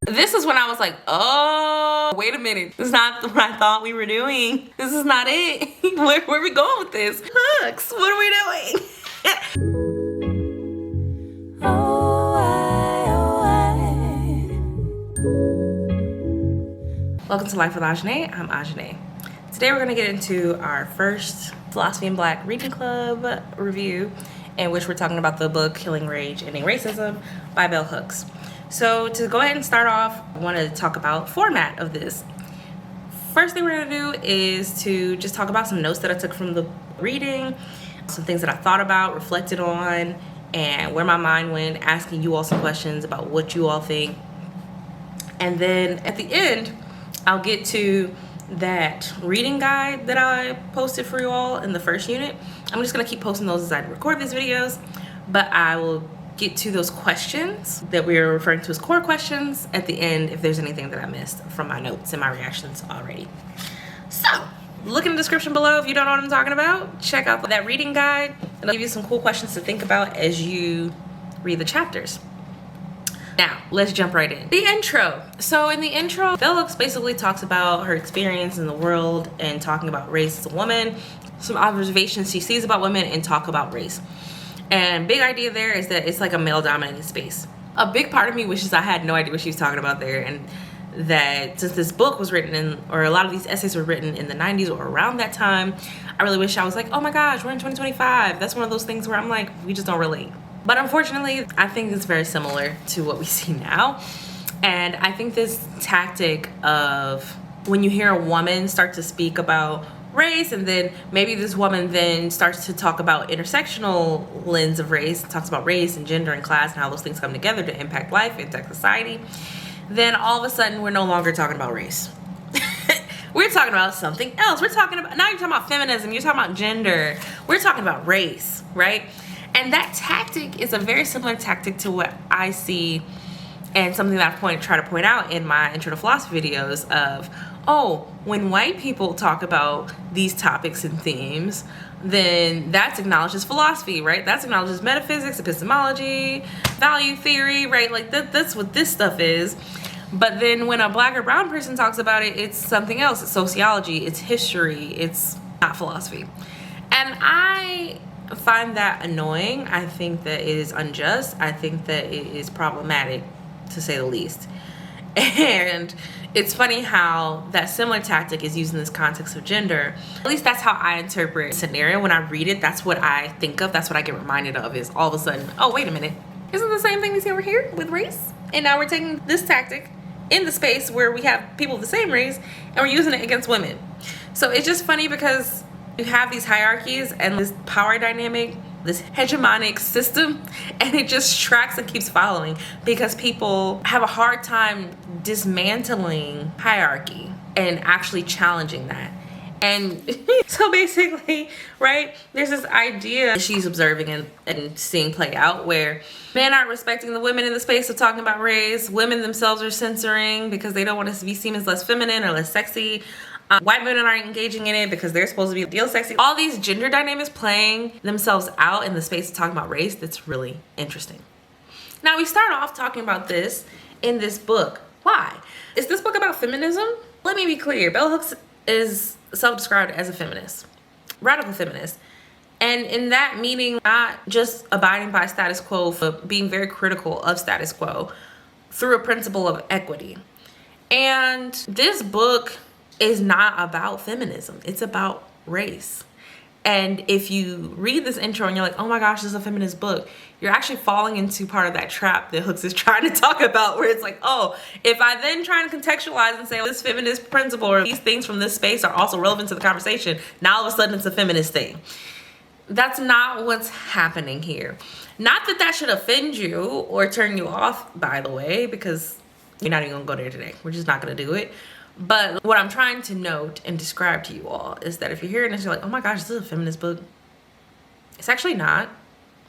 This is when I was like, oh, wait a minute. This is not what I thought we were doing. This is not it. Where are we going with this? Hooks, what are we doing? Welcome to Life with Ajane. I'm Ajane. Today we're gonna get into our first Philosophy in Black Reading Club review, in which we're talking about the book Killing Rage, Ending Racism by Bell Hooks. So to go ahead and start off, I want to talk about format of this. First thing we're going to do is to just talk about some notes that I took from the reading, some things that I thought about, reflected on, and where my mind went, asking you all some questions about what you all think. And then at the end, I'll get to that reading guide that I posted for you all in the first unit. I'm just going to keep posting those as I record these videos, but I will get to those questions that we're referring to as core questions at the end if there's anything that I missed from my notes and my reactions already. So look in the description below if you don't know what I'm talking about. Check out that reading guide. It'll give you some cool questions to think about as you read the chapters. Now, let's jump right in. The intro. So in the intro, Bell Hooks basically talks about her experience in the world and talking about race as a woman, some observations she sees about women, and talk about race. And big idea there is that it's like a male-dominated space. A big part of me wishes I had no idea what she was talking about there, and that since this book was written in, or a lot of these essays were written in the 90s or around that time, I really wish I was like, oh my gosh, we're in 2025. That's one of those things where I'm like, we just don't relate. But unfortunately, I think it's very similar to what we see now. And I think this tactic of when you hear a woman start to speak about race, and then maybe this woman then starts to talk about intersectional lens of race, talks about race and gender and class and how those things come together to impact life, impact society, then all of a sudden we're no longer talking about race. We're talking about something else. We're talking about, now you're talking about feminism, you're talking about gender, we're talking about race, right? And that tactic is a very similar tactic to what I see, and something that I try to point out in my intro to philosophy videos of, oh, when white people talk about these topics and themes, then that's acknowledged as philosophy, right? That's acknowledged as metaphysics, epistemology, value theory, right? Like that's what this stuff is. But then when a black or brown person talks about it, it's something else. It's sociology, it's history, it's not philosophy. And I find that annoying. I think that it is unjust. I think that it is problematic, to say the least. And it's funny how that similar tactic is used in this context of gender. At least that's how I interpret the scenario. When I read it, that's what I think of. That's what I get reminded of, is all of a sudden, oh, wait a minute. Isn't the same thing we see over here with race? And now we're taking this tactic in the space where we have people of the same race and we're using it against women. So it's just funny because you have these hierarchies and this power dynamic, this hegemonic system, and it just tracks and keeps following because people have a hard time dismantling hierarchy and actually challenging that. And so basically, right, there's this idea she's observing and seeing play out where men aren't respecting the women in the space of talking about race. Women themselves are censoring because they don't want to be seen as less feminine or less sexy. White women aren't engaging in it because they're supposed to be real sexy. All these gender dynamics playing themselves out in the space of talking about race, that's really interesting. Now we start off talking about this in this book. Why? Is this book about feminism? Let me be clear. Bell Hooks is self-described as a feminist, radical feminist. And in that meaning, not just abiding by status quo, for being very critical of status quo through a principle of equity. And this book is not about feminism. It's about race. And if you read this intro and you're like, oh my gosh, this is a feminist book, you're actually falling into part of that trap that Hooks is trying to talk about, where it's like, oh, if I then try and contextualize and say, oh, this feminist principle or these things from this space are also relevant to the conversation, now all of a sudden it's a feminist thing. That's not what's happening here. Not that that should offend you or turn you off, by the way, because you're not even gonna go there today. We're just not gonna do it. But what I'm trying to note and describe to you all is that if you're hearing this, you're like, oh my gosh, this is a feminist book. It's actually not.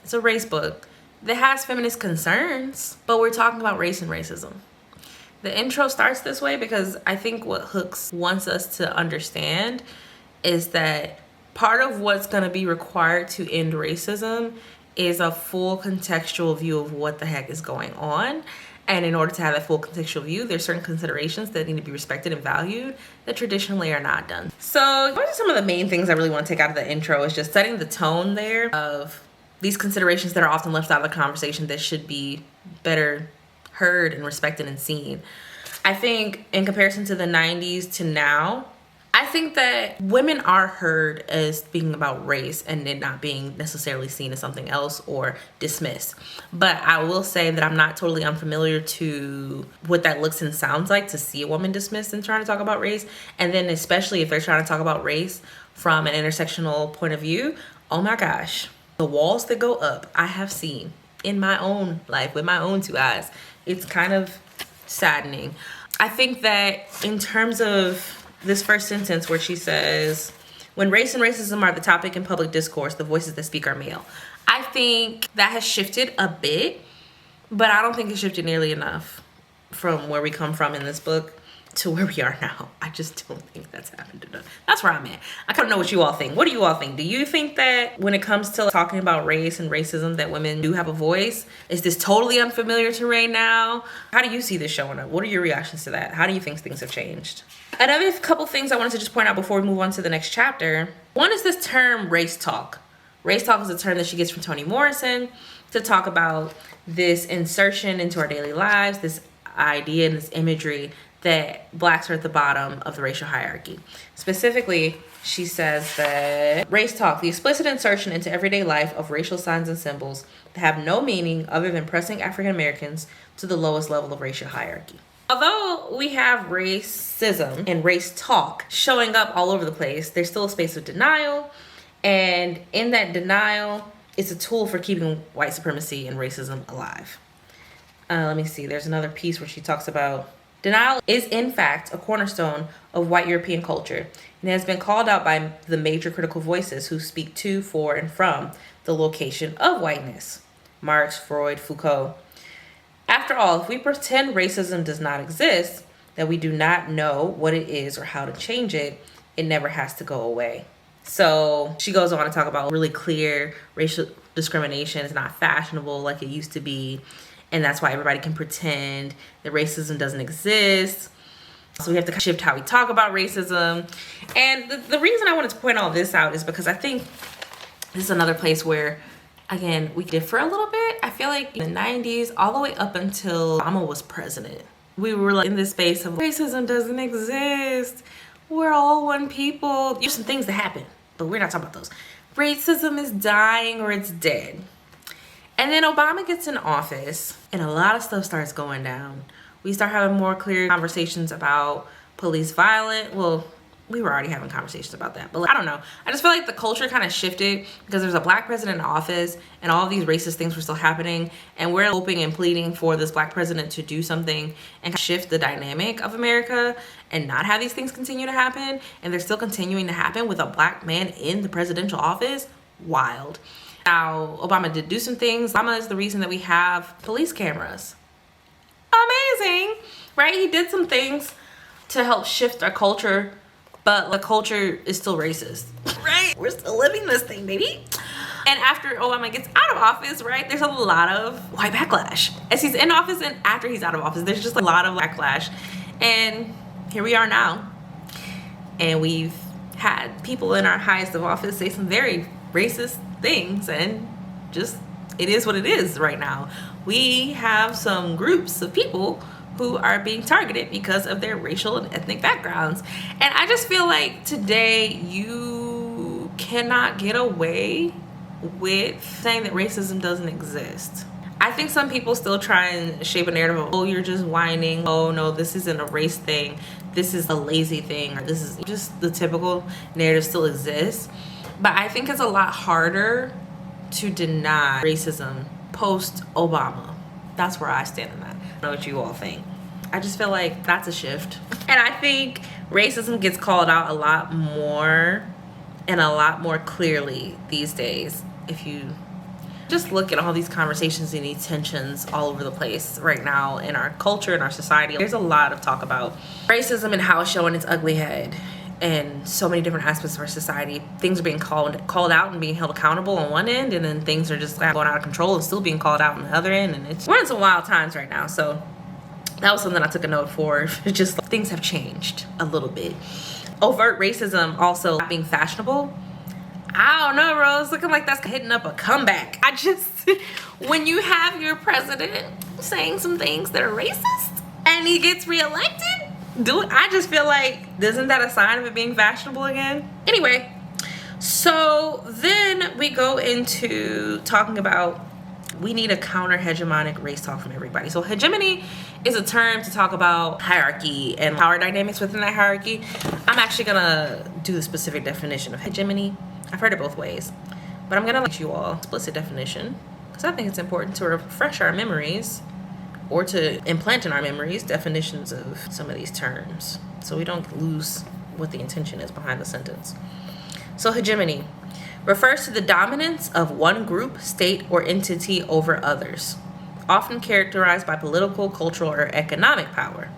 It's a race book that has feminist concerns, but we're talking about race and racism. The intro starts this way because I think what Hooks wants us to understand is that part of what's going to be required to end racism is a full contextual view of what the heck is going on. And in order to have that full contextual view, there's certain considerations that need to be respected and valued that traditionally are not done. So what are some of the main things I really want to take out of the intro is just setting the tone there of these considerations that are often left out of the conversation that should be better heard and respected and seen. I think in comparison to the 90s to now, I think that women are heard as being about race and it not being necessarily seen as something else or dismissed. But I will say that I'm not totally unfamiliar to what that looks and sounds like to see a woman dismissed and trying to talk about race. And then especially if they're trying to talk about race from an intersectional point of view, oh my gosh, the walls that go up I have seen in my own life with my own two eyes. It's kind of saddening. I think that in terms of this first sentence where she says, when race and racism are the topic in public discourse, the voices that speak are male. I think that has shifted a bit, but I don't think it shifted nearly enough from where we come from in this book to where we are now. I just don't think that's happened enough. That's where I'm at. I kind of know what you all think. What do you all think? Do you think that when it comes to talking about race and racism that women do have a voice? Is this totally unfamiliar terrain now? How do you see this showing up? What are your reactions to that? How do you think things have changed? Another couple things I wanted to just point out before we move on to the next chapter. One is this term race talk. Race talk is a term that she gets from Toni Morrison to talk about this insertion into our daily lives, this idea and this imagery that blacks are at the bottom of the racial hierarchy. Specifically, she says that race talk, the explicit insertion into everyday life of racial signs and symbols that have no meaning other than pressing African Americans to the lowest level of racial hierarchy. Although we have racism and race talk showing up all over the place, there's still a space of denial. And in that denial, it's a tool for keeping white supremacy and racism alive. Let me see. There's another piece where she talks about denial is in fact a cornerstone of white European culture and has been called out by the major critical voices who speak to, for, and from the location of whiteness. Marx, Freud, Foucault. After all, if we pretend racism does not exist, that we do not know what it is or how to change it, it never has to go away. So she goes on to talk about really clear racial discrimination is not fashionable like it used to be. And that's why everybody can pretend that racism doesn't exist. So we have to shift how we talk about racism. And the reason I wanted to point all this out is because I think this is another place where, again, we differ a little bit. I feel like in the 90s, all the way up until Obama was president, we were like in this space of racism doesn't exist. We're all one people. There's some things that happen, but we're not talking about those. Racism is dying or it's dead. And then Obama gets in office and a lot of stuff starts going down. We start having more clear conversations about police violence. Well, we were already having conversations about that, but I don't know. I just feel like the culture kind of shifted because there's a black president in office and all of these racist things were still happening. And we're hoping and pleading for this black president to do something and shift the dynamic of America and not have these things continue to happen. And they're still continuing to happen with a black man in the presidential office. Wild. Now, Obama did do some things. Obama is the reason that we have police cameras. Amazing, right? He did some things to help shift our culture, but the culture is still racist, right? We're still living this thing, baby. And after Obama gets out of office, right, there's a lot of white backlash. As he's in office and after he's out of office, there's just a lot of backlash. And here we are now. And we've had people in our highest of office say some very racist things, and just it is what it is right now. We have some groups of people who are being targeted because of their racial and ethnic backgrounds. And I just feel like today you cannot get away with saying that racism doesn't exist. I think some people still try and shape a narrative of, oh, you're just whining. Oh, no, this isn't a race thing. This is a lazy thing. Or this is just the typical narrative still exists. But I think it's a lot harder to deny racism post-Obama. That's where I stand on that. I don't know what you all think. I just feel like that's a shift. And I think racism gets called out a lot more and a lot more clearly these days. If you just look at all these conversations and these tensions all over the place right now in our culture and our society, there's a lot of talk about racism and how it's showing its ugly head. And so many different aspects of our society. Things are being called out and being held accountable on one end, and then things are just going out of control and still being called out on the other end. And we're in some wild times right now. So That was something I took a note for. Just things have changed a little bit. Overt racism also being fashionable. I don't know, bro. It's looking like that's hitting up a comeback. When you have your president saying some things that are racist and he gets reelected, I just feel like, isn't that a sign of it being fashionable again? Anyway, so then we go into talking about we need a counter hegemonic race talk from everybody. So hegemony is a term to talk about hierarchy and power dynamics within that hierarchy. I'm actually gonna do the specific definition of hegemony. I've heard it both ways, but I'm gonna let you all explicit definition because I think it's important to refresh our memories or to implant in our memories definitions of some of these terms so we don't lose what the intention is behind the sentence. So hegemony refers to the dominance of one group, state, or entity over others, often characterized by political, cultural, or economic power,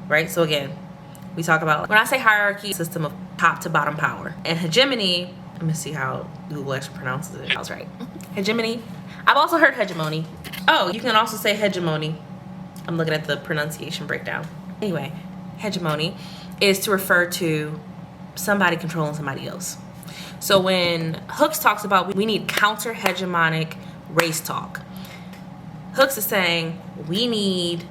right? So again, we talk about, when I say hierarchy, system of top to bottom power. And hegemony, let me see how Google actually pronounces it. I was right. Hegemony. I've also heard hegemony. Oh, you can also say hegemony. I'm looking at the pronunciation breakdown. Anyway, hegemony is to refer to somebody controlling somebody else. So when Hooks talks about we need counter hegemonic race talk, Hooks is saying we need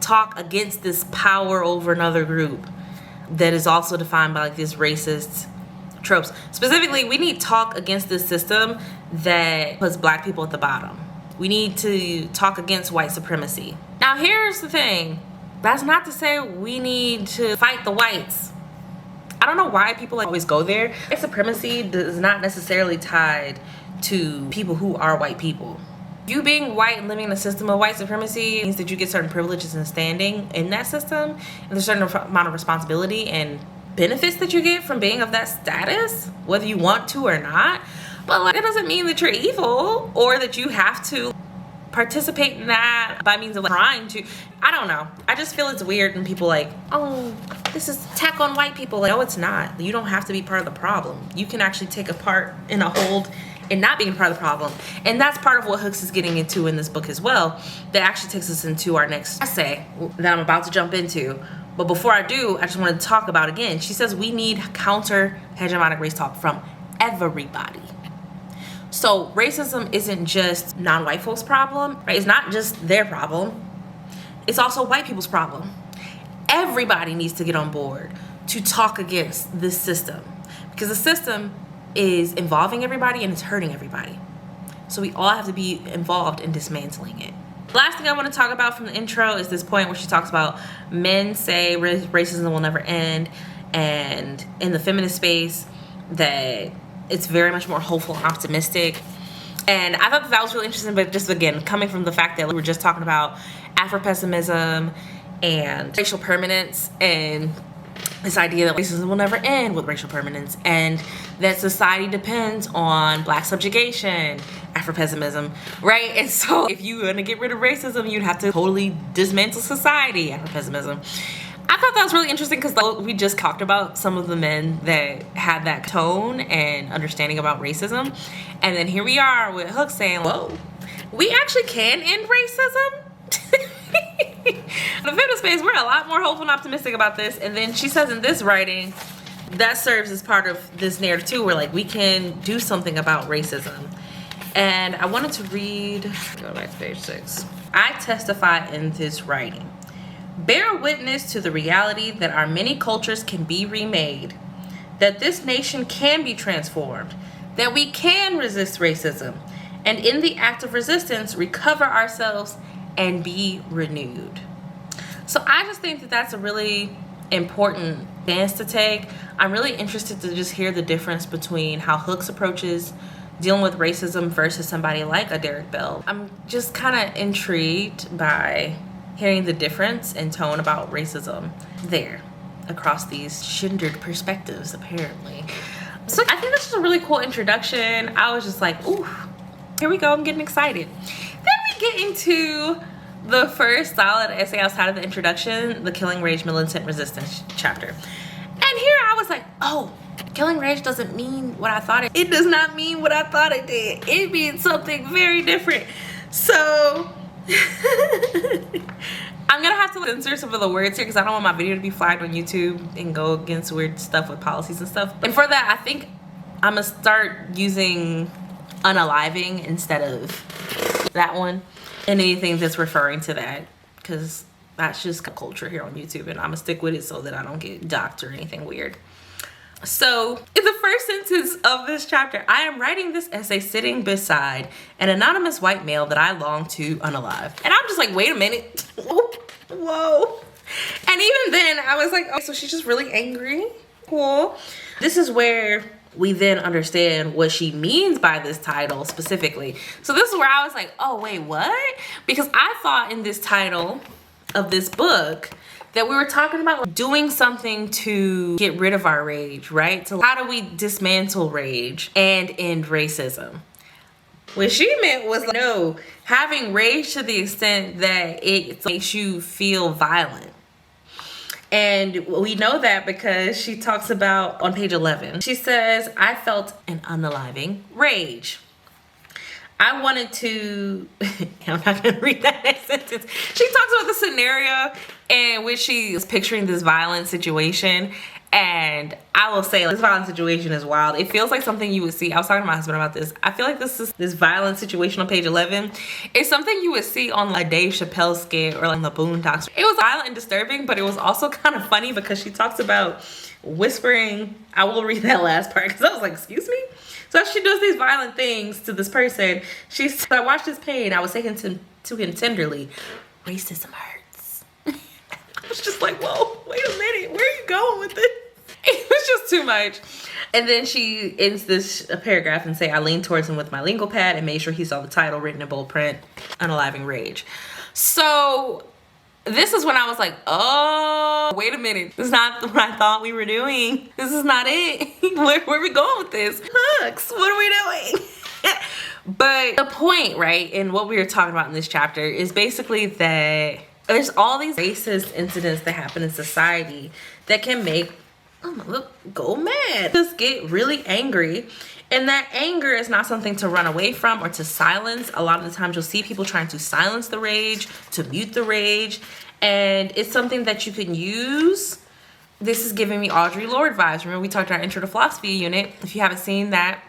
talk against this power over another group that is also defined by like these racist tropes. Specifically, we need talk against this system that puts black people at the bottom. We need to talk against white supremacy. Now here's the thing. That's not to say we need to fight the whites. I don't know why people always go there. White supremacy is not necessarily tied to people who are white people. You being white and living in a system of white supremacy means that you get certain privileges and standing in that system, and there's a certain amount of responsibility and benefits that you get from being of that status, whether you want to or not. But like, it doesn't mean that you're evil or that you have to participate in that by means of like, trying to. I don't know. I just feel it's weird when people like, oh, this is attack on white people. Like, no, it's not. You don't have to be part of the problem. You can actually take a part in a hold and not being part of the problem. And that's part of what Hooks is getting into in this book as well. That actually takes us into our next essay that I'm about to jump into. But before I do, I just want to talk about again. She says we need counter hegemonic race talk from everybody. So racism isn't just non-white folks' problem, right? It's not just their problem. It's also white people's problem. Everybody needs to get on board to talk against this system because the system is involving everybody and it's hurting everybody. So we all have to be involved in dismantling it. The last thing I want to talk about from the intro is this point where she talks about men say racism will never end, and in the feminist space that it's very much more hopeful and optimistic. And I thought that was really interesting, but just again, coming from the fact that we were just talking about Afro-pessimism and racial permanence and this idea that racism will never end with racial permanence and that society depends on black subjugation, Afro-pessimism, right? And so if you want to get rid of racism, you'd have to totally dismantle society, Afro-pessimism. I thought that was really interesting because we just talked about some of the men that had that tone and understanding about racism. And then here we are with Hook saying, whoa, we actually can end racism? In the feminist space, we're a lot more hopeful and optimistic about this. And then she says in this writing, that serves as part of this narrative too, where like we can do something about racism. And I wanted to read, go back to page 6. I testify in this writing. Bear witness to the reality that our many cultures can be remade, that this nation can be transformed, that we can resist racism, and in the act of resistance, recover ourselves and be renewed. So I just think that that's a really important stance to take. I'm really interested to just hear the difference between how Hooks approaches dealing with racism versus somebody like a Derek Bell. I'm just kind of intrigued by hearing the difference in tone about racism there across these gendered perspectives, apparently. So I think this is a really cool introduction. I was just like, ooh, here we go, I'm getting excited. Then we get into the first solid essay outside of the introduction, the Killing Rage Militant Resistance chapter. And here I was like, oh, Killing Rage doesn't mean what I thought it does not mean what I thought it did. It means something very different. So I'm gonna have to censor some of the words here because I don't want my video to be flagged on YouTube and go against weird stuff with policies and stuff. And for that, I think I'm gonna start using unaliving instead of that one and anything that's referring to that, because that's just culture here on YouTube, and I'm gonna stick with it so that I don't get docked or anything weird. So in the first sentence of this chapter, I am writing this essay sitting beside an anonymous white male that I long to unalive. And I'm just like, wait a minute. Whoa. And even then I was like, oh, so she's just really angry. Cool. This is where we then understand what she means by this title specifically. So this is where I was like, oh wait, what? Because I thought in this title of this book that we were talking about doing something to get rid of our rage, right? So how do we dismantle rage and end racism? What she meant was, no, having rage to the extent that it makes you feel violent. And we know that because she talks about on page 11, she says, I felt an unaliving rage. I wanted to, I'm not gonna read that next sentence. She talks about the scenario in which she is picturing this violent situation. And I will say, this violent situation is wild. It feels like something you would see. I was talking to my husband about this. I feel like this violent situation on page 11 is something you would see on a Dave Chappelle skit or like the Boondocks. It was violent and disturbing, but it was also kind of funny because she talks about whispering. I will read that last part because I was like, excuse me? So she does these violent things to this person. She said, I watched this pain. I was taken to him tenderly. Racism hurts. I was just like, whoa, wait a minute. Where are you going with this? It was just too much. And then she ends this paragraph and say, I leaned towards him with my legal pad and made sure he saw the title written in bold print, Unaliving Rage. So this is when I was like, oh, wait a minute. This is not what I thought we were doing. This is not it. Where are we going with this? Hooks, what are we doing? But the point, right, and what we were talking about in this chapter is basically that there's all these racist incidents that happen in society that can make, oh, look, go mad. Just get really angry. And that anger is not something to run away from or to silence. A lot of the times you'll see people trying to silence the rage, to mute the rage. And it's something that you can use. This is giving me Audre Lorde vibes. Remember we talked about Intro to Philosophy unit. If you haven't seen that,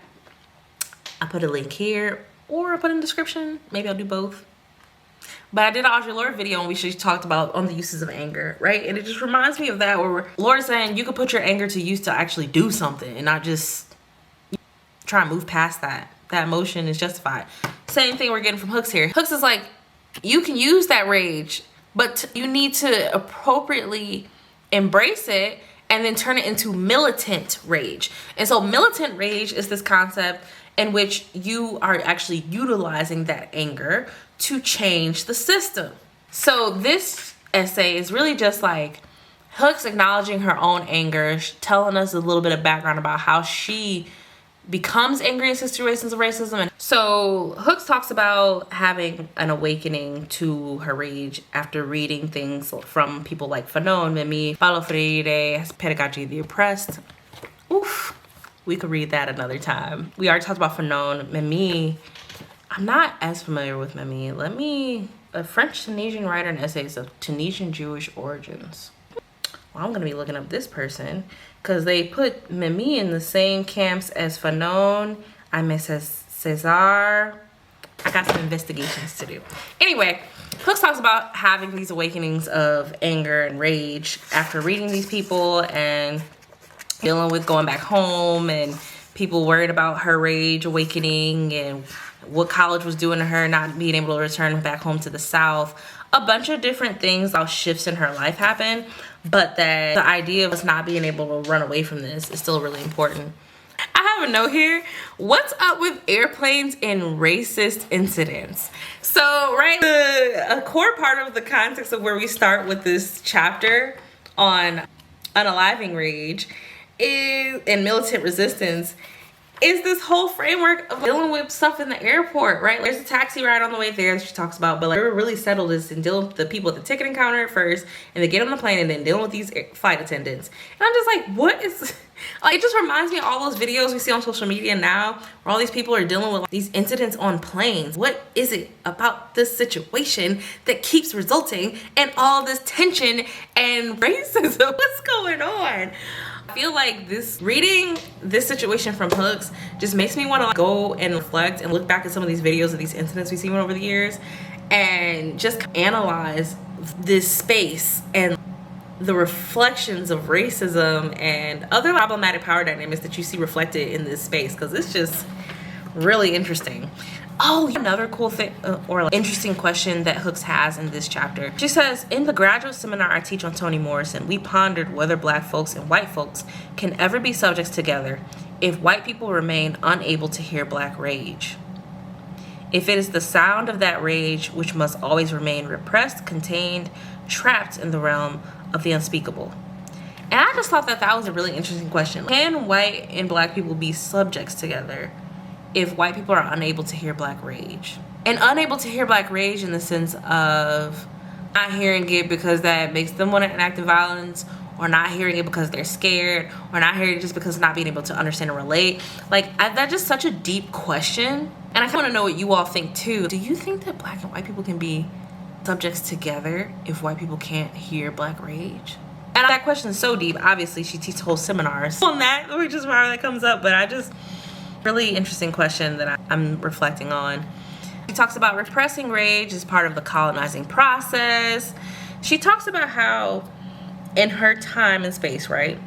I put a link here or I put in the description. Maybe I'll do both. But I did an Audre Lorde video and we should talked about on the uses of anger, right? And it just reminds me of that where Lorde saying you could put your anger to use to actually do something and not just try and move past that. That emotion is justified. Same thing we're getting from Hooks here. Hooks is like, you can use that rage, but you need to appropriately embrace it and then turn it into militant rage. And so militant rage is this concept in which you are actually utilizing that anger to change the system. So this essay is really just like Hooks acknowledging her own anger, telling us a little bit of background about how she becomes angry in situations of racism. And so Hooks talks about having an awakening to her rage after reading things from people like Fanon, Mimi, Paulo Freire, Pedagogy of the Oppressed. Oof, we could read that another time. We already talked about Fanon. Mimi, I'm not as familiar with Mimi. A French Tunisian writer and essays of Tunisian Jewish origins. Well, I'm gonna be looking up this person because they put Mimi in the same camps as Fanon, Aimé César. I got some investigations to do. Anyway, Hooks talks about having these awakenings of anger and rage after reading these people and dealing with going back home and people worried about her rage awakening and what college was doing to her, not being able to return back home to the South. A bunch of different things, how shifts in her life happen, but that the idea of us not being able to run away from this is still really important. I have a note here. What's up with airplanes and racist incidents? So, right, a core part of the context of where we start with this chapter on unaliving rage is, and militant resistance is this whole framework of dealing with stuff in the airport, right? There's a taxi ride on the way there that she talks about, but like we're really settled is in dealing with the people at the ticket counter at first, and they get on the plane, and then dealing with these flight attendants. And I'm just like, what is, like, it just reminds me of all those videos we see on social media now, where all these people are dealing with like, these incidents on planes. What is it about this situation that keeps resulting in all this tension and racism? What's going on? I feel like reading this situation from Hooks just makes me want to go and reflect and look back at some of these videos of these incidents we've seen over the years and just analyze this space and the reflections of racism and other problematic power dynamics that you see reflected in this space, because it's just really interesting. Oh, another cool thing or interesting question that Hooks has in this chapter. She says, in the graduate seminar I teach on Toni Morrison, we pondered whether black folks and white folks can ever be subjects together if white people remain unable to hear black rage. If it is the sound of that rage which must always remain repressed, contained, trapped in the realm of the unspeakable. And I just thought that was a really interesting question. Can white and black people be subjects together if white people are unable to hear black rage? And unable to hear black rage in the sense of not hearing it because that makes them want to enact violence, or not hearing it because they're scared, or not hearing it just because not being able to understand and relate. Like, that's just such a deep question. And I kind of want to know what you all think too. Do you think that black and white people can be subjects together if white people can't hear black rage? And that question is so deep. Obviously, she teaches whole seminars on that, which is why that comes up. But I just, really interesting question that I'm reflecting on. She talks about repressing rage as part of the colonizing process. She talks about how in her time and space, right?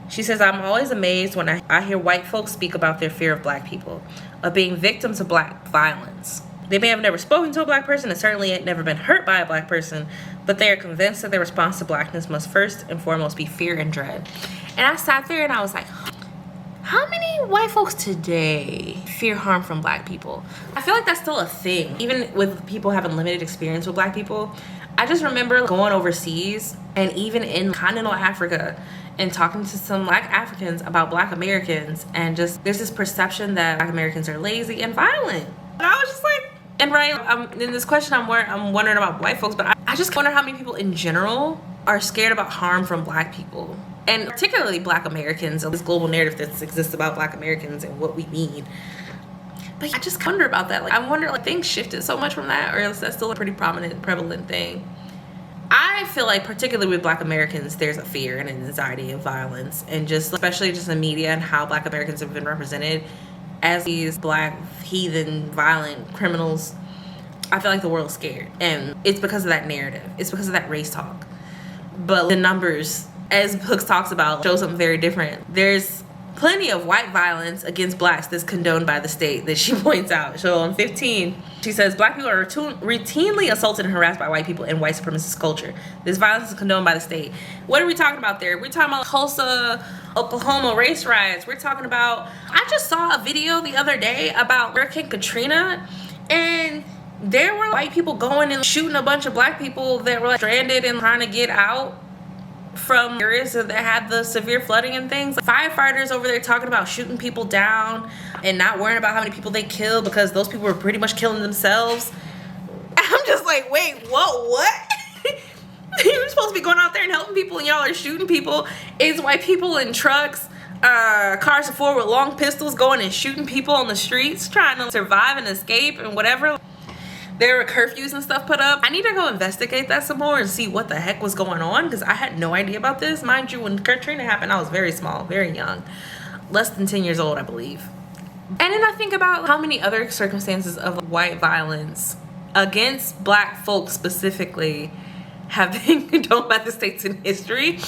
She says, I'm always amazed when I hear white folks speak about their fear of black people, of being victims of black violence. They may have never spoken to a black person and certainly never been hurt by a black person, but they are convinced that their response to blackness must first and foremost be fear and dread. And I sat there and I was like, how many white folks today fear harm from black people? I feel like that's still a thing, even with people having limited experience with black people. I just remember going overseas and even in continental Africa and talking to some black Africans about black Americans, and just there's this perception that black Americans are lazy and violent. And I was just like, and right, in this question I'm wondering about white folks, but I just wonder how many people in general are scared about harm from black people. And particularly black Americans, this global narrative that exists about black Americans and what we need. But I just wonder about that. Like, I wonder, like, things shifted so much from that, or is that still a pretty prevalent thing? I feel like particularly with black Americans, there's a fear and an anxiety of violence, and just especially just in media and how black Americans have been represented as these black heathen violent criminals. I feel like the world's scared, and it's because of that narrative. It's because of that race talk. But the numbers, as Hooks talks about, show something very different. There's plenty of white violence against blacks that's condoned by the state that she points out. So on 15, she says, black people are routinely assaulted and harassed by white people in white supremacist culture. This violence is condoned by the state. What are we talking about there? We're talking about Tulsa, Oklahoma race riots. We're talking about, I just saw a video the other day about Hurricane Katrina, and there were white people going and shooting a bunch of black people that were like stranded and trying to get out from areas that had the severe flooding and things. Firefighters over there talking about shooting people down and not worrying about how many people they killed because those people were pretty much killing themselves. I'm just like, wait, what? You're supposed to be going out there and helping people, and y'all are shooting people. It's white people in trucks, cars of four with long pistols going and shooting people on the streets trying to survive and escape and whatever. There were curfews and stuff put up. I need to go investigate that some more and see what the heck was going on, because I had no idea about this. Mind you, when Katrina happened, I was very small, very young. Less than 10 years old, I believe. And then I think about how many other circumstances of white violence against black folks specifically have been condoned by the states in history.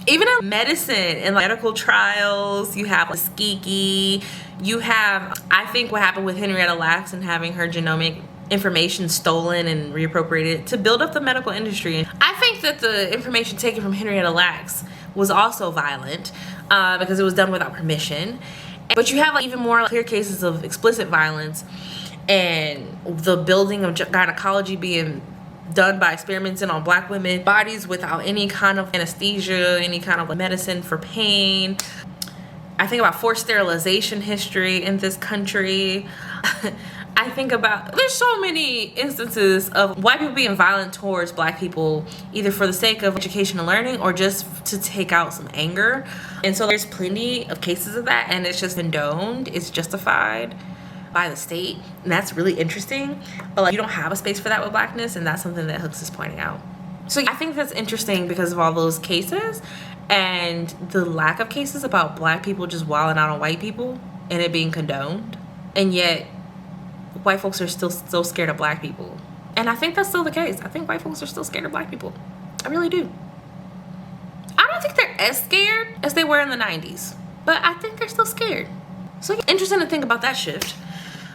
Even in medicine and medical trials, you have Tuskegee, you have, I think what happened with Henrietta Lacks and having her genomic information stolen and reappropriated to build up the medical industry. I think that the information taken from Henrietta Lacks was also violent because it was done without permission. But you have like even more clear cases of explicit violence and the building of gynecology being done by experimenting on black women bodies without any kind of anesthesia, any kind of medicine for pain. I think about forced sterilization history in this country. I think about, there's so many instances of white people being violent towards black people, either for the sake of education and learning or just to take out some anger. And so there's plenty of cases of that, and it's just condoned, it's justified by the state, and that's really interesting. But like, you don't have a space for that with blackness, and that's something that Hooks is pointing out. So I think that's interesting because of all those cases and the lack of cases about black people just wilding out on white people and it being condoned. And yet white folks are still so scared of black people. And I think that's still the case. I think white folks are still scared of black people. I really do. I don't think they're as scared as they were in the 90s, but I think they're still scared. So interesting to think about that shift.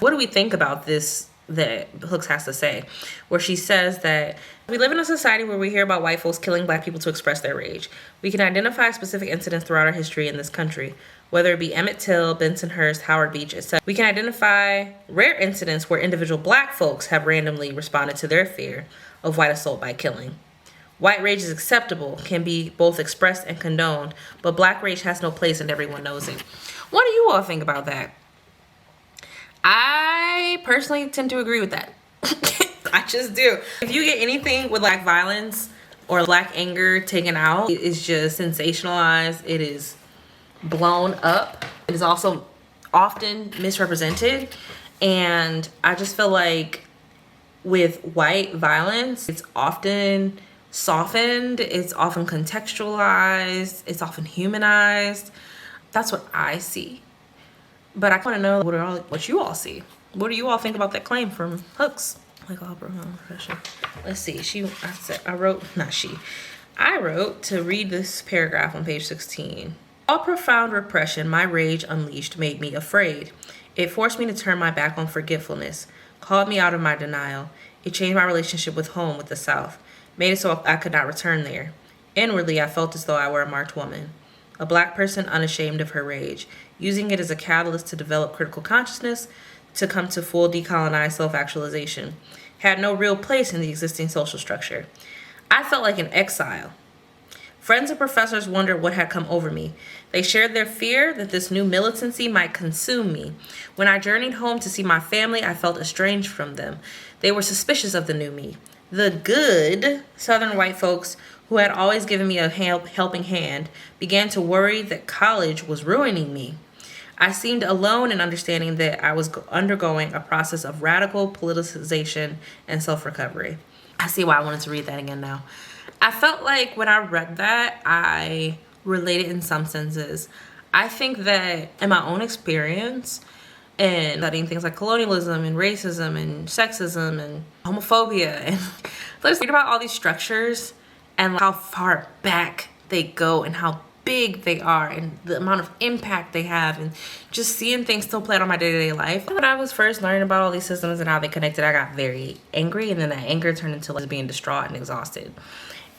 What do we think about this that Hooks has to say, where she says that we live in a society where we hear about white folks killing black people to express their rage. We can identify specific incidents throughout our history in this country, whether it be Emmett Till, Bensonhurst, Howard Beach, etc. We can identify rare incidents where individual black folks have randomly responded to their fear of white assault by killing. White rage is acceptable, can be both expressed and condoned, but black rage has no place and everyone knows it. What do you all think about that? I personally tend to agree with that. I just do. If you get anything with black violence or black anger taken out, it is just sensationalized. It is blown up. It is also often misrepresented. And I just feel like with white violence, it's often softened. It's often contextualized. It's often humanized. That's what I see. But I want to know what you all see. What do you all think about that claim from Hooks? Like all profession. Let's see. I wrote to read this paragraph on page 16. All profound repression my rage unleashed made me afraid. It forced me to turn my back on forgetfulness, called me out of my denial. It changed my relationship with home, with the South, made it so I could not return there. Inwardly, I felt as though I were a marked woman, a black person unashamed of her rage, using it as a catalyst to develop critical consciousness, to come to full decolonized self-actualization, had no real place in the existing social structure. I felt like an exile. Friends and professors wondered what had come over me. They shared their fear that this new militancy might consume me. When I journeyed home to see my family, I felt estranged from them. They were suspicious of the new me. The good Southern white folks who had always given me a helping hand began to worry that college was ruining me. I seemed alone in understanding that I was undergoing a process of radical politicization and self-recovery. I see why I wanted to read that again now. I felt like when I read that, I related in some senses. I think that in my own experience and studying things like colonialism and racism and sexism and homophobia, and let's read about all these structures and how far back they go and how big they are and the amount of impact they have, and just seeing things still play out on my day-to-day life. When I was first learning about all these systems and how they connected, I got very angry, and then that anger turned into like being distraught and exhausted.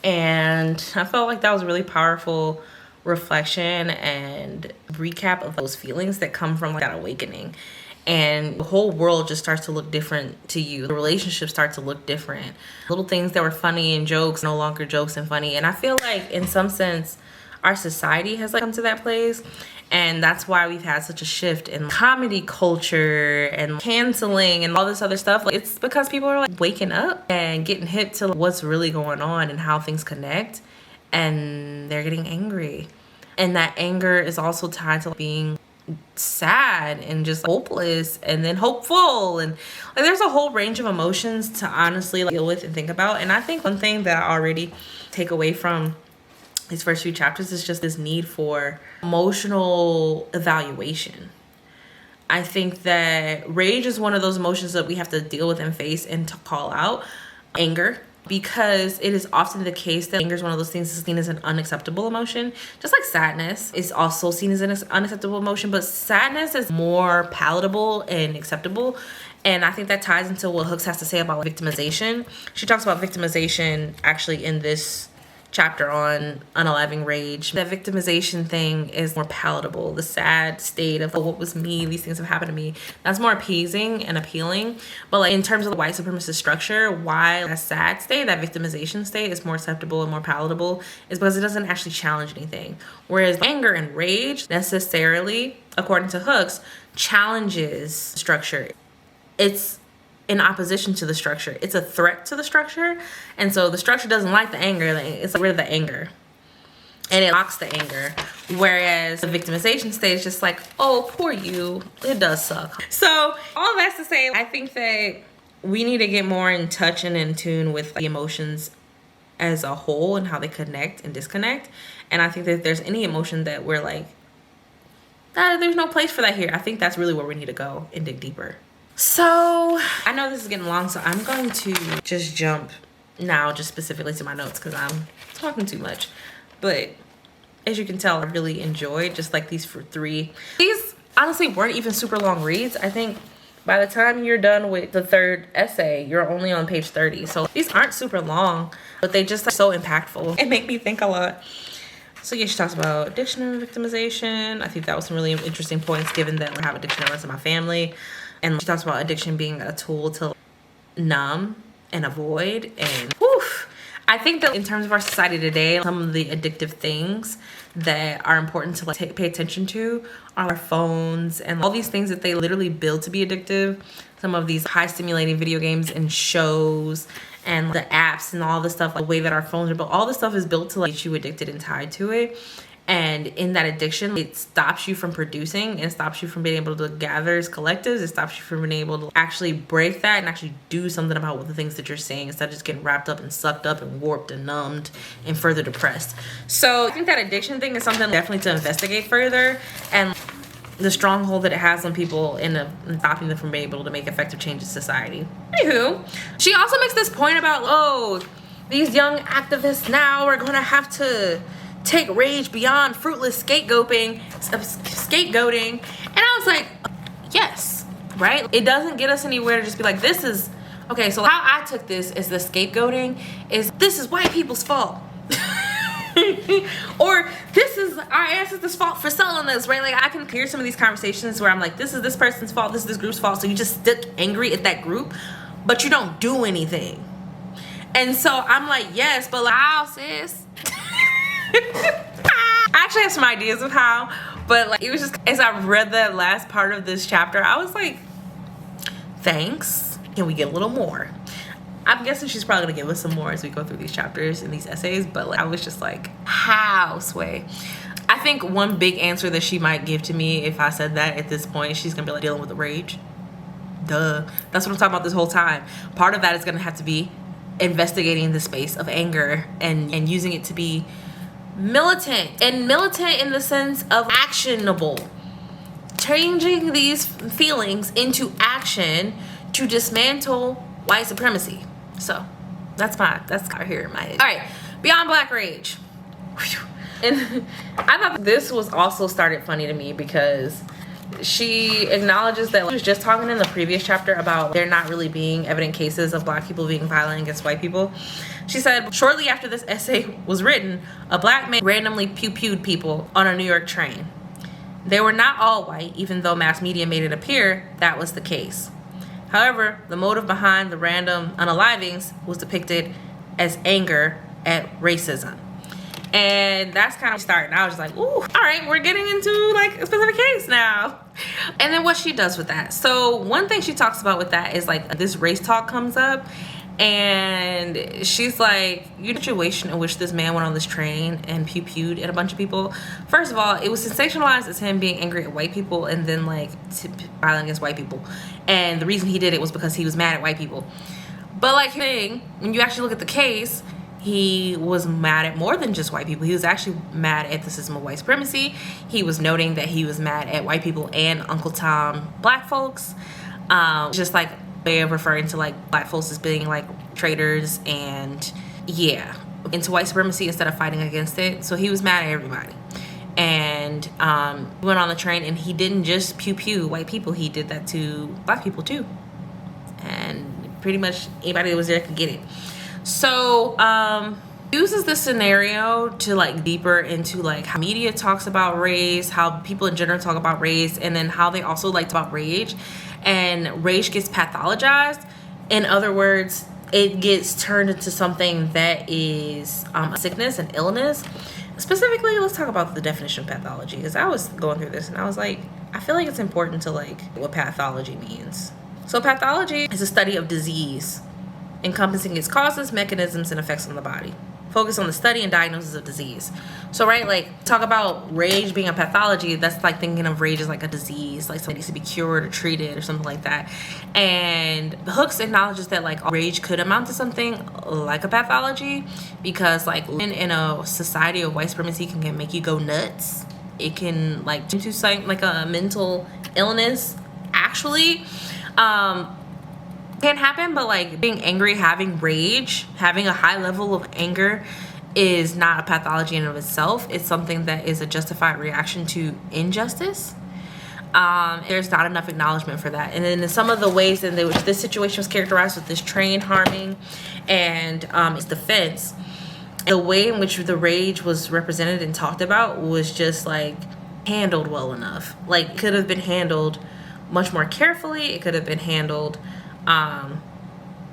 And I felt like that was a really powerful reflection and recap of those feelings that come from like that awakening. And the whole world just starts to look different to you. The relationships start to look different. Little things that were funny and jokes, no longer jokes and funny. And I feel like in some sense, our society has like come to that place, and that's why we've had such a shift in comedy culture and canceling and all this other stuff. Like, it's because people are like waking up and getting hip to what's really going on and how things connect, and they're getting angry. And that anger is also tied to being sad and just hopeless and then hopeful, and like there's a whole range of emotions to honestly like deal with and think about. And I think one thing that I already take away from these first few chapters is just this need for emotional evaluation. I think that rage is one of those emotions that we have to deal with and face and to call out. Anger, because it is often the case that anger is one of those things that's seen as an unacceptable emotion. Just like sadness is also seen as an unacceptable emotion, but sadness is more palatable and acceptable. And I think that ties into what Hooks has to say about victimization. She talks about victimization actually in this chapter on unaliving rage. The victimization thing is more palatable. The sad state of, oh, what was me, these things have happened to me, that's more appeasing and appealing. But like in terms of the white supremacist structure, why that sad state, that victimization state is more acceptable and more palatable is because it doesn't actually challenge anything. Whereas anger and rage necessarily, according to Hooks, challenges structure. It's in opposition to the structure. It's a threat to the structure. And so the structure doesn't like the anger. It's like rid of the anger. And it mocks the anger. Whereas the victimization state is just like, oh, poor you. It does suck. So all that's to say, I think that we need to get more in touch and in tune with the emotions as a whole and how they connect and disconnect. And I think that if there's any emotion that we're like, there's no place for that here, I think that's really where we need to go and dig deeper. So I know this is getting long, so I'm going to just jump now just specifically to my notes because I'm talking too much. But as you can tell, I really enjoyed just like these three. These honestly weren't even super long reads. I think by the time you're done with the third essay, you're only on page 30. So these aren't super long, but they just like so impactful and make me think a lot. So yeah, she talks about addiction and victimization. I think that was some really interesting points given that I have addiction in my family. And she talks about addiction being a tool to numb and avoid. And whew, I think that in terms of our society today, some of the addictive things that are important to like pay attention to are our phones and all these things that they literally build to be addictive. Some of these high stimulating video games and shows and the apps and all the stuff, like the way that our phones are built, all this stuff is built to like get you addicted and tied to it. And in that addiction, it stops you from producing, and it stops you from being able to gather as collectives. It stops you from being able to actually break that and actually do something about the things that you're saying instead of just getting wrapped up and sucked up and warped and numbed and further depressed. So I think that addiction thing is something definitely to investigate further, and the stronghold that it has on people in stopping them from being able to make effective change in society. Anywho, she also makes this point about, oh, these young activists now are going to have to take rage beyond fruitless scapegoating. And I was like, yes, right? It doesn't get us anywhere to just be like, this is, okay, so how I took this is the scapegoating is, this is white people's fault. Or this is our ancestors' fault for selling this, right? Like I can hear some of these conversations where I'm like, this is this person's fault, this is this group's fault. So you just stick angry at that group, but you don't do anything. And so I'm like, yes, but like, how, sis? I actually have some ideas of how, but like it was just as I read that last part of this chapter, I was like, thanks. Can we get a little more? I'm guessing she's probably gonna give us some more as we go through these chapters and these essays, but like I was just like, how, Sway? I think one big answer that she might give to me if I said that at this point, she's gonna be like, dealing with the rage. Duh. That's what I'm talking about this whole time. Part of that is gonna have to be investigating the space of anger and using it to be militant, and militant in the sense of actionable, changing these feelings into action to dismantle white supremacy. So that's out here in my head. All right, beyond black rage. And I thought this was also started funny to me because she acknowledges that she was just talking in the previous chapter about there not really being evident cases of black people being violent against white people. She said, shortly after this essay was written, a black man randomly pew-pewed people on a New York train. They were not all white, even though mass media made it appear that was the case. However, the motive behind the random unalivings was depicted as anger at racism. And that's kind of starting. I was just like, ooh, all right, we're getting into like a specific case now. And then what she does with that. So one thing she talks about with that is like this race talk comes up. And she's like, your situation in which this man went on this train and pew-pewed at a bunch of people. First of all, it was sensationalized as him being angry at white people and then like violent against white people. And the reason he did it was because he was mad at white people. But like when you actually look at the case, he was mad at more than just white people. He was actually mad at the system of white supremacy. He was noting that he was mad at white people and Uncle Tom black folks. Just like way of referring to like black folks as being like traitors and yeah, into white supremacy instead of fighting against it. So he was mad at everybody. And he went on the train and he didn't just pew-pew white people, he did that to black people too. And pretty much anybody that was there could get it. So uses this scenario to like deeper into like how media talks about race, how people in general talk about race, and then how they also like talk about rage, and rage gets pathologized. In other words, it gets turned into something that is a sickness and illness. Specifically, let's talk about the definition of pathology, because I was going through this and I was like, I feel like it's important to like what pathology means. So pathology is a study of disease, encompassing its causes, mechanisms, and effects on the body. Focus on the study and diagnosis of disease. So, right, like, talk about rage being a pathology, that's like thinking of rage as like a disease, like something needs to be cured or treated or something like that. And Hooks acknowledges that like rage could amount to something like a pathology, because like in a society of white supremacy can make you go nuts. It can like turn to something like a mental illness, actually. Can happen, but like being angry, having rage, having a high level of anger is not a pathology in and of itself. It's something that is a justified reaction to injustice. There's not enough acknowledgement for that. And then in some of the ways in which this situation was characterized with this train harming and its defense, the way in which the rage was represented and talked about was just like handled well enough. Like, it could have been handled much more carefully. It could have been handled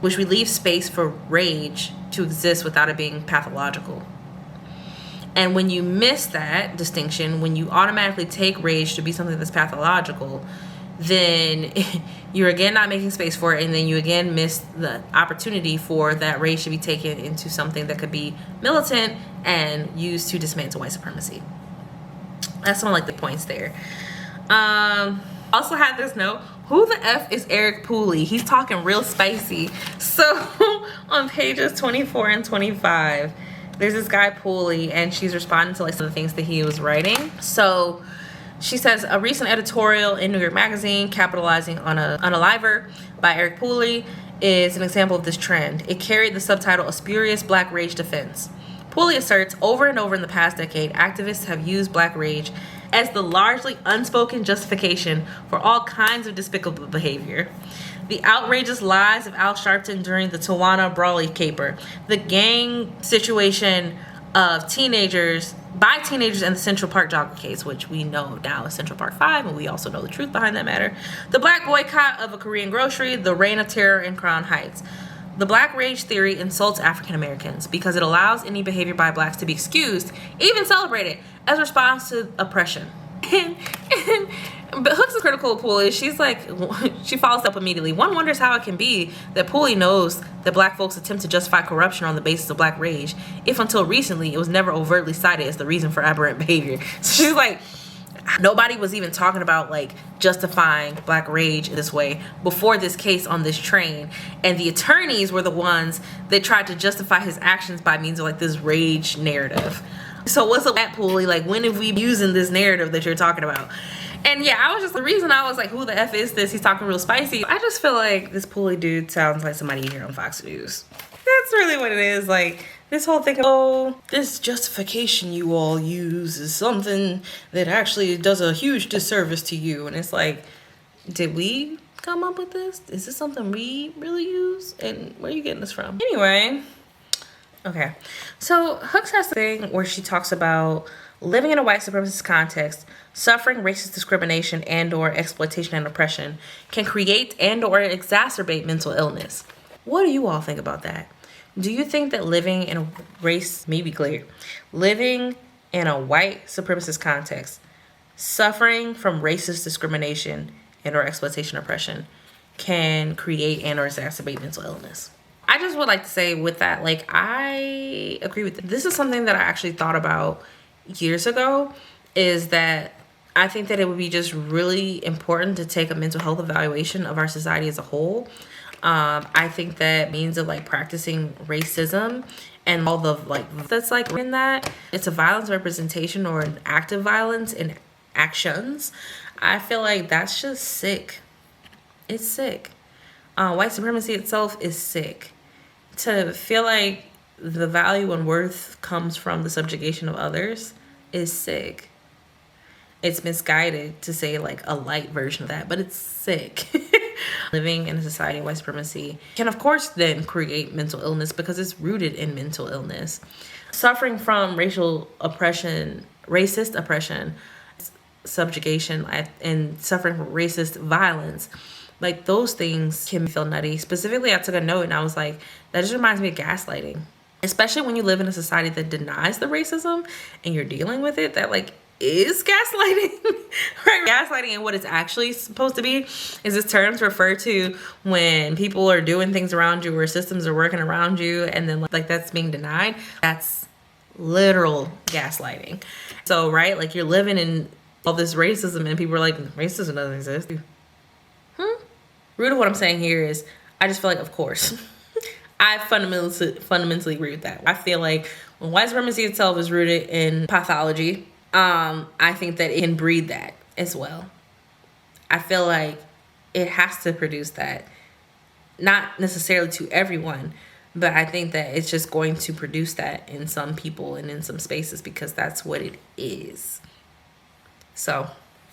which we leave space for rage to exist without it being pathological. And when you miss that distinction, when you automatically take rage to be something that's pathological, then you're again not making space for it, and then you again miss the opportunity for that rage to be taken into something that could be militant and used to dismantle white supremacy. That's one of like the points there. Also had this note, who the F is Eric Pooley? He's talking real spicy. So on pages 24 and 25, there's this guy Pooley, and she's responding to like some of the things that he was writing. So she says, a recent editorial in New York Magazine capitalizing on a liver by Eric Pooley is an example of this trend. It carried the subtitle, A Spurious Black Rage Defense. Pooley asserts, over and over in the past decade, activists have used black rage as the largely unspoken justification for all kinds of despicable behavior. The outrageous lies of Al Sharpton during the Tawana Brawley caper, the gang situation of teenagers in the Central Park jogger case, which we know now is Central Park 5, and we also know the truth behind that matter, the black boycott of a Korean grocery, the reign of terror in Crown Heights. The black rage theory insults African Americans because it allows any behavior by blacks to be excused, even celebrated, as a response to oppression. But Hooks is critical of Pooley. She's like, she follows up immediately. One wonders how it can be that Pooley knows that black folks attempt to justify corruption on the basis of black rage, if until recently it was never overtly cited as the reason for aberrant behavior. So she's like, nobody was even talking about like justifying black rage in this way before this case on this train, and the attorneys were the ones that tried to justify his actions by means of like this rage narrative. So what's up with that, Pooley? Like, when have we been using this narrative that you're talking about? And yeah, I was just, the reason I was like, who the F is this? He's talking real spicy. I just feel like this Pooley dude sounds like somebody you hear on Fox News. That's really what it is. Like, this whole thing of, oh, this justification you all use is something that actually does a huge disservice to you. And it's like, did we come up with this? Is this something we really use? And where are you getting this from? Anyway, okay. So Hooks has a thing where she talks about living in a white supremacist context, suffering racist discrimination and or exploitation and oppression can create and or exacerbate mental illness. What do you all think about that? Do you think that living in a race, maybe clear, living in a white supremacist context, suffering from racist discrimination and or exploitation oppression can create and or exacerbate mental illness? I just would like to say with that, like, I agree with this. This is something that I actually thought about years ago, is that I think that it would be just really important to take a mental health evaluation of our society as a whole. I think that means of like practicing racism and all the like that's like in that, it's a violence representation or an active violence in actions. I feel like that's just sick. It's sick. White supremacy itself is sick. To feel like the value and worth comes from the subjugation of others is sick. It's misguided to say like a light version of that, but it's sick. Living in a society of white supremacy can, of course, then create mental illness because it's rooted in mental illness. Suffering from racial oppression, racist oppression, subjugation, and suffering from racist violence, like those things can feel nutty. Specifically, I took a note and I was like, that just reminds me of gaslighting. Especially when you live in a society that denies the racism and you're dealing with it, that like is gaslighting, right? Gaslighting and what it's actually supposed to be is this terms refer to when people are doing things around you or systems are working around you and then like that's being denied. That's literal gaslighting. So, right, like you're living in all this racism and people are like, racism doesn't exist. Root of what I'm saying here is I just feel like, of course. I fundamentally agree with that. I feel like when white supremacy itself is rooted in pathology, I think that it can breed that as well. I feel like it has to produce that. Not necessarily to everyone, but I think that it's just going to produce that in some people and in some spaces because that's what it is. So,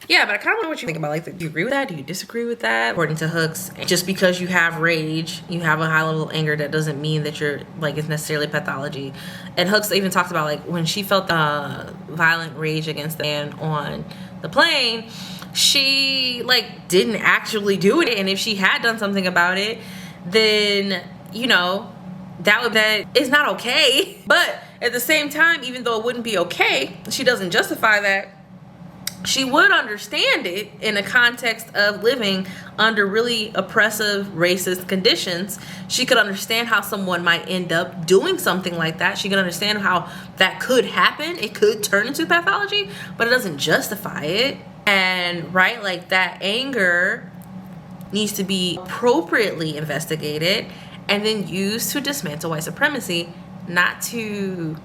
yeah, but I kind of wonder what you think about, like, do you agree with that? Do you disagree with that? According to Hooks, just because you have rage, you have a high level of anger, that doesn't mean that you're, like, it's necessarily pathology. And Hooks even talked about, like, when she felt violent rage against the man on the plane, she, like, didn't actually do it. And if she had done something about it, then, you know, that is not okay. But at the same time, even though it wouldn't be okay, she doesn't justify that. She would understand it in the context of living under really oppressive, racist conditions. She could understand how someone might end up doing something like that. She could understand how that could happen. It could turn into pathology, but it doesn't justify it. And, right, like that anger needs to be appropriately investigated and then used to dismantle white supremacy, not to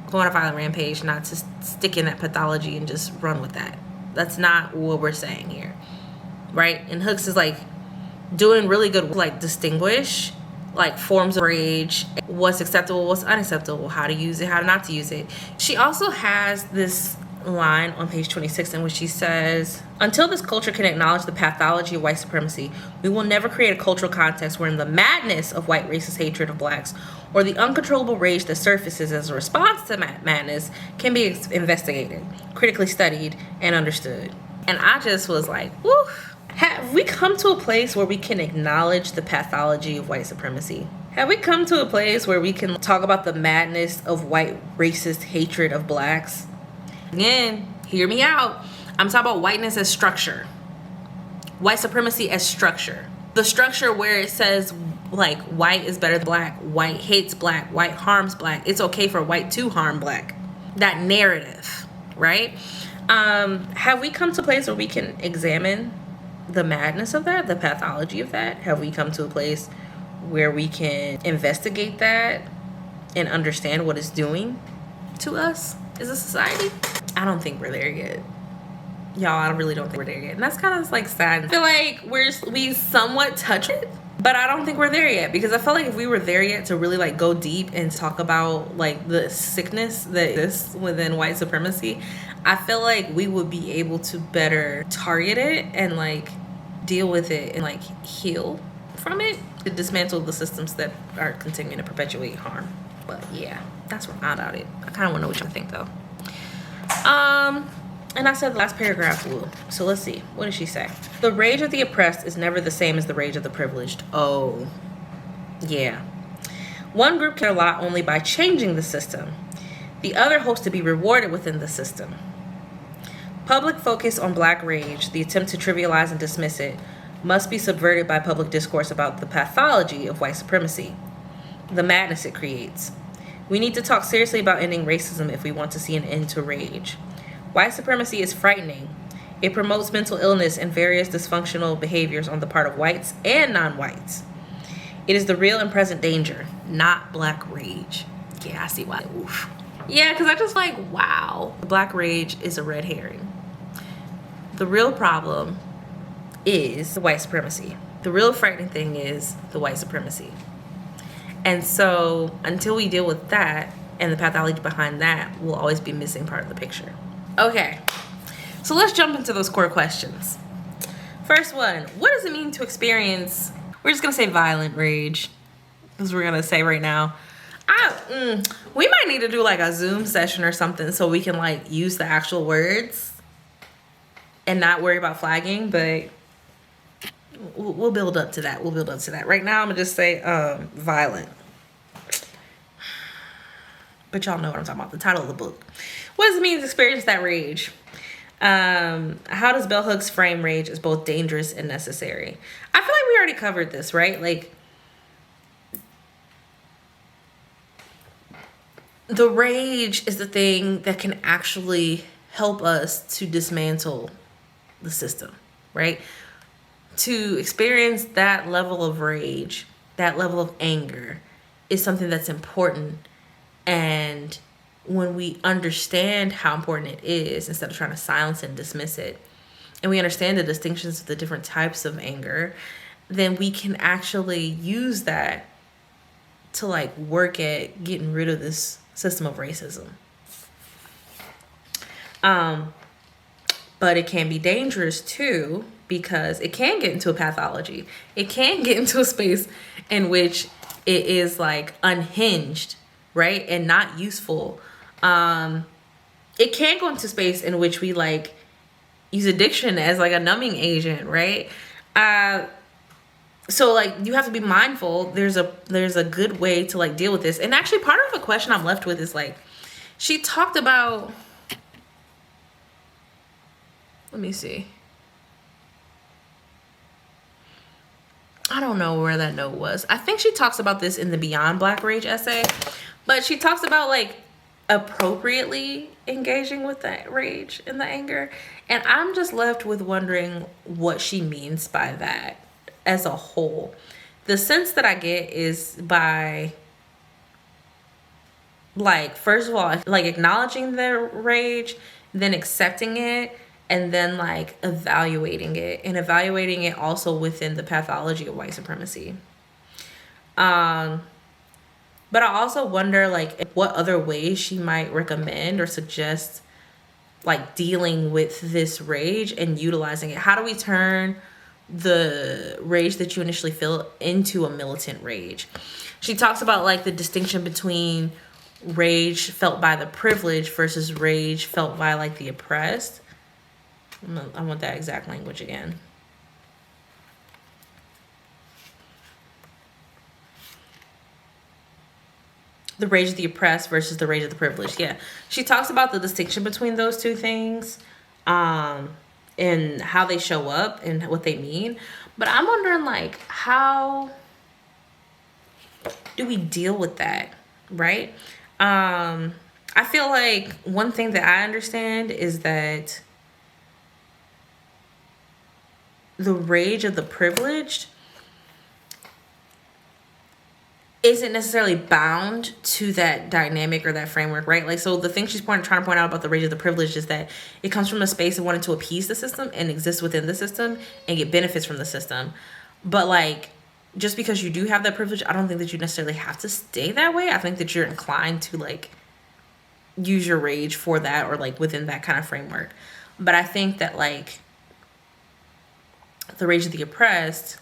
go on a violent rampage, not to stick in that pathology and just run with that. That's not what we're saying here, right? And Hooks is like doing really good, like distinguish like forms of rage, what's acceptable, what's unacceptable, how to use it, how not to use it. She also has this line on page 26 in which she says, until this culture can acknowledge the pathology of white supremacy, we will never create a cultural context wherein the madness of white racist hatred of blacks or the uncontrollable rage that surfaces as a response to madness can be investigated, critically studied, and understood. And I just was like, woof. Have we come to a place where we can acknowledge the pathology of white supremacy? Have we come to a place where we can talk about the madness of white racist hatred of blacks? Again, hear me out. I'm talking about whiteness as structure. White supremacy as structure. The structure where it says, like, white is better than black, white hates black, white harms black, it's okay for white to harm black. That narrative, right? Have we come to a place where we can examine the madness of that, the pathology of that? Have we come to a place where we can investigate that and understand what it's doing to us as a society? I don't think we're there yet. Y'all, I really don't think we're there yet. And that's kind of like sad. I feel like we somewhat touch it, but I don't think we're there yet, because I feel like if we were there yet to really like go deep and talk about like the sickness that exists within white supremacy, I feel like we would be able to better target it and like deal with it and like heal from it to dismantle the systems that are continuing to perpetuate harm. But yeah, that's where I'm at it. I kind of want to know what you think though. And I said the last paragraph, ooh. So let's see. What does she say? The rage of the oppressed is never the same as the rage of the privileged. Oh, yeah. One group can a lot only by changing the system. The other hopes to be rewarded within the system. Public focus on black rage, the attempt to trivialize and dismiss it, must be subverted by public discourse about the pathology of white supremacy, the madness it creates. We need to talk seriously about ending racism if we want to see an end to rage. White supremacy is frightening. It promotes mental illness and various dysfunctional behaviors on the part of whites and non-whites. It is the real and present danger, not black rage. Yeah, I see why. Oof. Yeah, because I just like, wow. Black rage is a red herring. The real problem is the white supremacy. The real frightening thing is the white supremacy. And so until we deal with that and the pathology behind that, we'll always be missing part of the picture. Okay, so let's jump into those core questions. First one, what does it mean to experience, we're just gonna say violent rage, because we're gonna say right now. We might need to do like a Zoom session or something so we can like use the actual words and not worry about flagging, but we'll build up to that. We'll build up to that. Right now, I'm gonna just say violent. But y'all know what I'm talking about, the title of the book. What does it mean to experience that rage? How does Bell Hooks frame rage as both dangerous and necessary? I feel like we already covered this, right? Like, the rage is the thing that can actually help us to dismantle the system, right? To experience that level of rage, that level of anger is something that's important. And when we understand how important it is, instead of trying to silence and dismiss it, and we understand the distinctions of the different types of anger, then we can actually use that to like work at getting rid of this system of racism. But it can be dangerous too, because it can get into a pathology. It can get into a space in which it is like unhinged, right? And not useful. It can go into space in which we like use addiction as like a numbing agent, right? So like you have to be mindful. There's a good way to like deal with this. And actually part of the question I'm left with is like, she talked about, let me see. I don't know where that note was. I think she talks about this in the Beyond Black Rage essay, but she talks about like appropriately engaging with that rage and the anger. And I'm just left with wondering what she means by that as a whole. The sense that I get is by like, first of all, like acknowledging the rage, then accepting it, and then like evaluating it, and evaluating it also within the pathology of white supremacy. But I also wonder like what other ways she might recommend or suggest like dealing with this rage and utilizing it. How do we turn the rage that you initially feel into a militant rage? She talks about like the distinction between rage felt by the privileged versus rage felt by like the oppressed. I want that exact language again. The rage of the oppressed versus the rage of the privileged. Yeah, she talks about the distinction between those two things, and how they show up and what they mean. But I'm wondering like, how do we deal with that, right? I feel like one thing that I understand is that the rage of the privileged isn't necessarily bound to that dynamic or that framework, right? Like, so the thing she's trying to point out about the rage of the privileged is that it comes from a space of wanting to appease the system and exist within the system and get benefits from the system. But like, just because you do have that privilege, I don't think that you necessarily have to stay that way. I think that you're inclined to like use your rage for that or like within that kind of framework. But I think that like the rage of the oppressed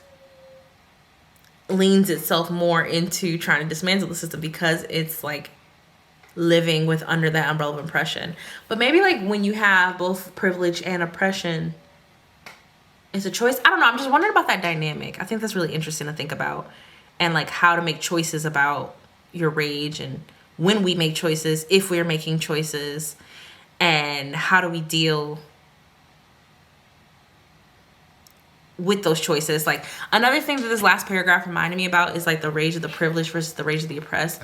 leans itself more into trying to dismantle the system because it's like living with under that umbrella of oppression. But maybe like when you have both privilege and oppression, it's a choice. I don't know. I'm just wondering about that dynamic. I think that's really interesting to think about, and like how to make choices about your rage and when we make choices, if we're making choices, and how do we deal with those choices. Like another thing that this last paragraph reminded me about is like the rage of the privileged versus the rage of the oppressed.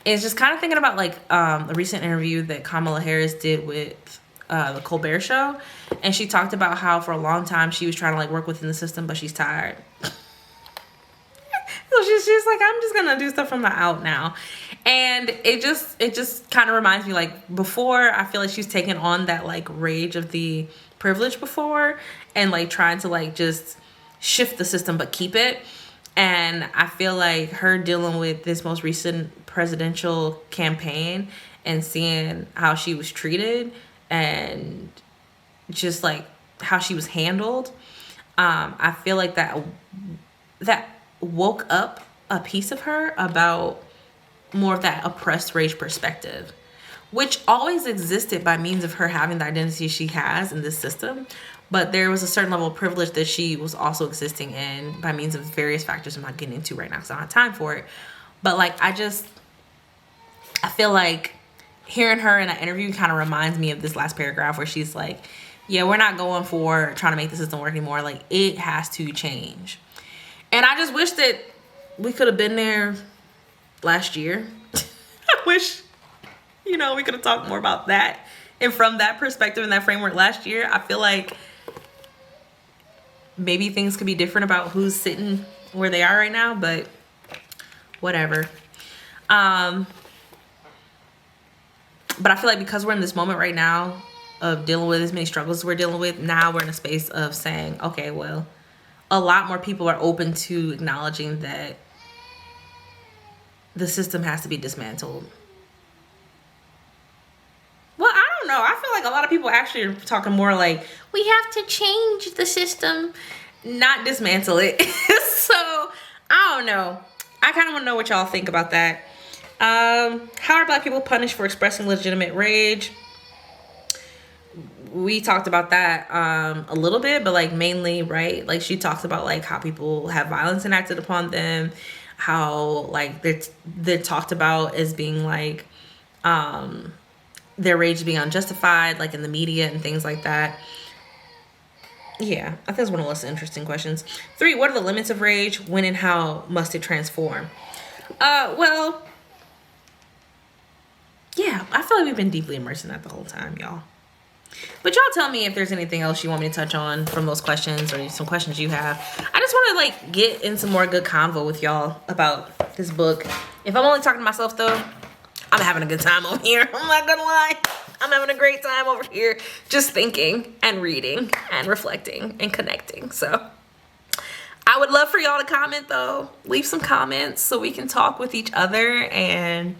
Is just kind of thinking about like a recent interview that Kamala Harris did with the Colbert Show, and she talked about how for a long time she was trying to like work within the system, but she's tired. So she's like, I'm just gonna do stuff from the out now. And it just kind of reminds me, like, before, I feel like she's taken on that like rage of the privilege before, and like trying to like just shift the system but keep it. And I feel like her dealing with this most recent presidential campaign and seeing how she was treated and just like how she was handled, I feel like that woke up a piece of her about more of that oppressed rage perspective, which always existed by means of her having the identity she has in this system. But there was a certain level of privilege that she was also existing in by means of various factors I'm not getting into right now because I don't have time for it. But like, I feel like hearing her in an interview kind of reminds me of this last paragraph where she's like, yeah, we're not going for trying to make the system work anymore. Like, it has to change. And I just wish that we could have been there last year. I wish, we could have talked more about that. And from that perspective and that framework last year, I feel like maybe things could be different about who's sitting where they are right now, but whatever. But I feel like because we're in this moment right now of dealing with as many struggles we're dealing with, now we're in a space of saying, okay, well, a lot more people are open to acknowledging that the system has to be dismantled. Well, I don't know. I feel like a lot of people actually are talking more like, we have to change the system, not dismantle it. So, I don't know. I kind of want to know what y'all think about that. How are Black people punished for expressing legitimate rage? We talked about that a little bit, but like mainly, right? Like she talks about like how people have violence enacted upon them, how like they're talked about as being like their rage being unjustified, like in the media and things like that. Yeah, I think it's one of the less interesting questions. 3, what are the limits of rage? When and how must it transform? Well, yeah, I feel like we've been deeply immersed in that the whole time, y'all. But y'all tell me if there's anything else you want me to touch on from those questions or some questions you have. I just want to like get in some more good convo with y'all about this book. If I'm only talking to myself though, I'm having a good time over here. I'm not gonna lie. I'm having a great time over here just thinking and reading and reflecting and connecting. So I would love for y'all to comment though. Leave some comments so we can talk with each other. And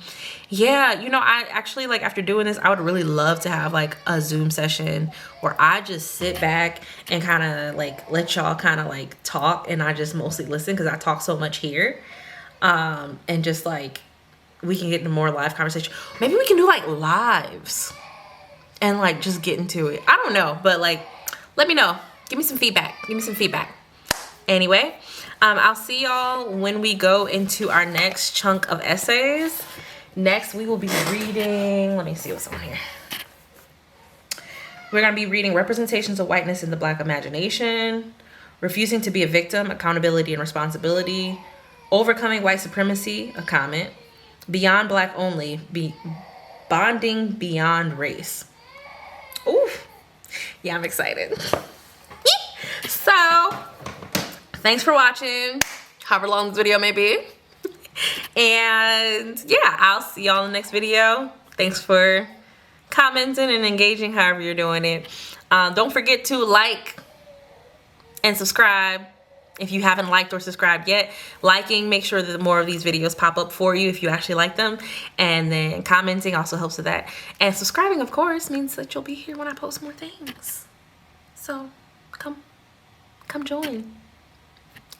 yeah, I actually like after doing this, I would really love to have like a Zoom session where I just sit back and kind of like let y'all kind of like talk and I just mostly listen because I talk so much here. And just like we can get into more live conversation. Maybe we can do like lives and like just get into it. I don't know, but like let me know. Give me some feedback. Anyway, I'll see y'all when we go into our next chunk of essays. Next, we will be reading, let me see what's on here. We're going to be reading Representations of Whiteness in the Black Imagination, Refusing to be a Victim, Accountability and Responsibility, Overcoming White Supremacy, a comment, Beyond Black Only, Bonding Beyond Race. Ooh, yeah, I'm excited. So, thanks for watching, however long this video may be. And yeah, I'll see y'all in the next video. Thanks for commenting and engaging however you're doing it. Don't forget to like and subscribe if you haven't liked or subscribed yet. Liking, make sure that more of these videos pop up for you if you actually like them. And then commenting also helps with that. And subscribing, of course, means that you'll be here when I post more things. So come join.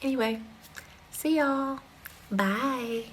Anyway, see y'all. Bye.